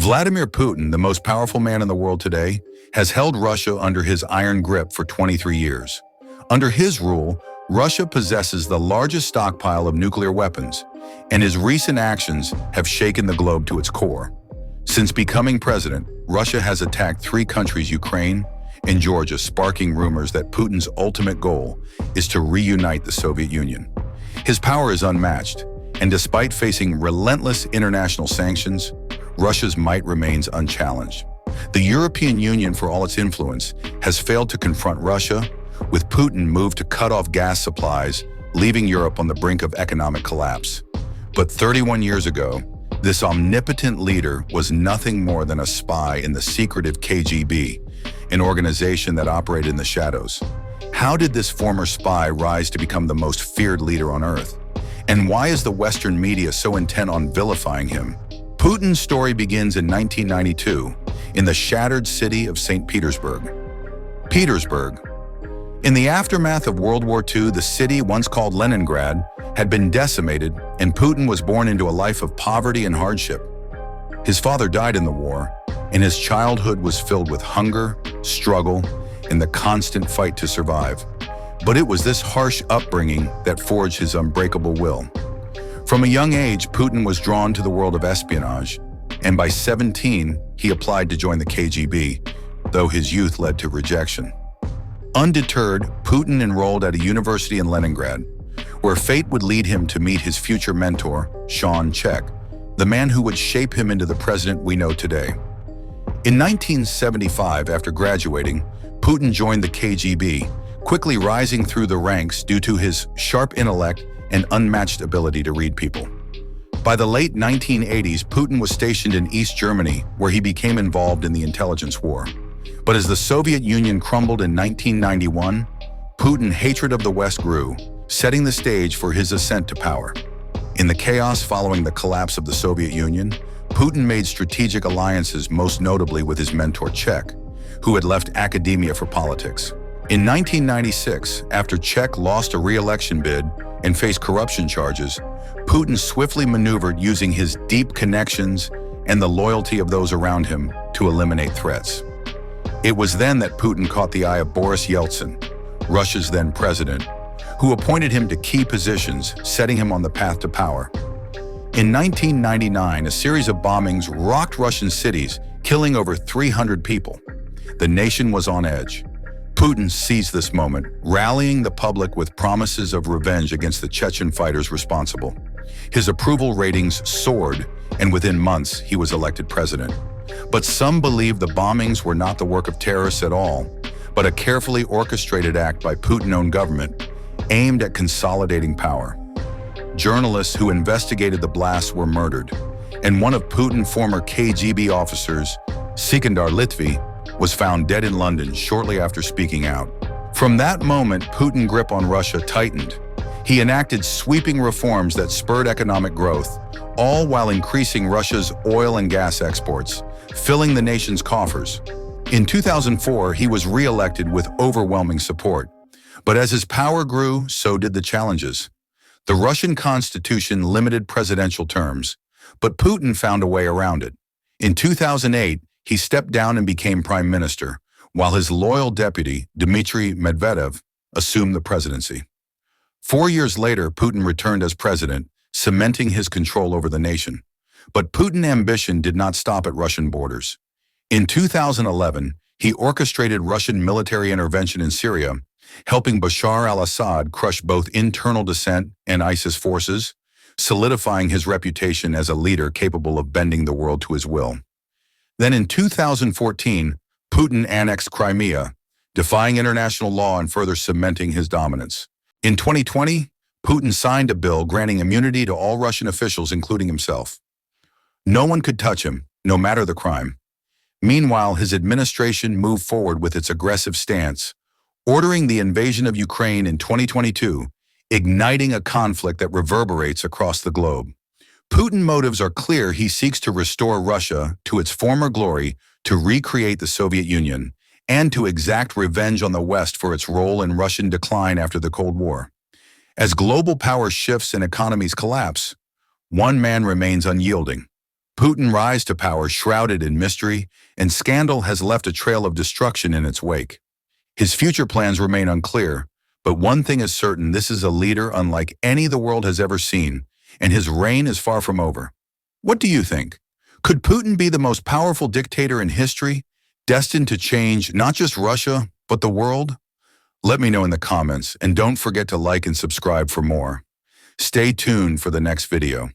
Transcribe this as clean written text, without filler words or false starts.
Vladimir Putin, the most powerful man in the world today, has held Russia under his iron grip for 23 years. Under his rule, Russia possesses the largest stockpile of nuclear weapons, and his recent actions have shaken the globe to its core. Since becoming president, Russia has attacked three countries, Ukraine and Georgia, sparking rumors that Putin's ultimate goal is to reunite the Soviet Union. His power is unmatched, and despite facing relentless international sanctions, Russia's might remains unchallenged. The European Union, for all its influence, has failed to confront Russia, with Putin moved to cut off gas supplies, leaving Europe on the brink of economic collapse. But 31 years ago, this omnipotent leader was nothing more than a spy in the secretive KGB, an organization that operated in the shadows. How did this former spy rise to become the most feared leader on Earth? And why is the Western media so intent on vilifying him? Putin's story begins in 1992 in the shattered city of St. Petersburg. In the aftermath of World War II, the city, once called Leningrad, had been decimated, and Putin was born into a life of poverty and hardship. His father died in the war, and his childhood was filled with hunger, struggle, and the constant fight to survive. But it was this harsh upbringing that forged his unbreakable will. From a young age, Putin was drawn to the world of espionage, and by 17, he applied to join the KGB, though his youth led to rejection. Undeterred, Putin enrolled at a university in Leningrad, where fate would lead him to meet his future mentor, Sean Czech, the man who would shape him into the president we know today. In 1975, after graduating, Putin joined the KGB, quickly rising through the ranks due to his sharp intellect and unmatched ability to read people. By the late 1980s, Putin was stationed in East Germany, where he became involved in the intelligence war. But as the Soviet Union crumbled in 1991, Putin's hatred of the West grew, setting the stage for his ascent to power. In the chaos following the collapse of the Soviet Union, Putin made strategic alliances, most notably with his mentor Czech, who had left academia for politics. In 1996, after Czech lost a re-election bid and faced corruption charges, Putin swiftly maneuvered using his deep connections and the loyalty of those around him to eliminate threats. It was then that Putin caught the eye of Boris Yeltsin, Russia's then president, who appointed him to key positions, setting him on the path to power. In 1999, a series of bombings rocked Russian cities, killing over 300 people. The nation was on edge. Putin seized this moment, rallying the public with promises of revenge against the Chechen fighters responsible. His approval ratings soared, and within months, he was elected president. But some believe the bombings were not the work of terrorists at all, but a carefully orchestrated act by Putin-owned government aimed at consolidating power. Journalists who investigated the blasts were murdered, and one of Putin's former KGB officers, Sikandar Litvy, was found dead in London shortly after speaking out. From that moment, Putin's grip on Russia tightened. He enacted sweeping reforms that spurred economic growth, all while increasing Russia's oil and gas exports, filling the nation's coffers. In 2004, he was re-elected with overwhelming support. But as his power grew, so did the challenges. The Russian constitution limited presidential terms, but Putin found a way around it. In 2008, he stepped down and became prime minister, while his loyal deputy, Dmitry Medvedev, assumed the presidency. 4 years later, Putin returned as president, cementing his control over the nation. But Putin's ambition did not stop at Russian borders. In 2011, he orchestrated Russian military intervention in Syria, helping Bashar al-Assad crush both internal dissent and ISIS forces, solidifying his reputation as a leader capable of bending the world to his will. Then in 2014, Putin annexed Crimea, defying international law and further cementing his dominance. In 2020, Putin signed a bill granting immunity to all Russian officials, including himself. No one could touch him, no matter the crime. Meanwhile, his administration moved forward with its aggressive stance, ordering the invasion of Ukraine in 2022, igniting a conflict that reverberates across the globe. Putin's motives are clear. He seeks to restore Russia to its former glory, to recreate the Soviet Union, and to exact revenge on the West for its role in Russian decline after the Cold War. As global power shifts and economies collapse, one man remains unyielding: Putin's rise to power shrouded in mystery, and scandal has left a trail of destruction in its wake. His future plans remain unclear, but one thing is certain: this is a leader unlike any the world has ever seen, and his reign is far from over. What do you think? Could Putin be the most powerful dictator in history, destined to change not just Russia, but the world? Let me know in the comments, and don't forget to like and subscribe for more. Stay tuned for the next video.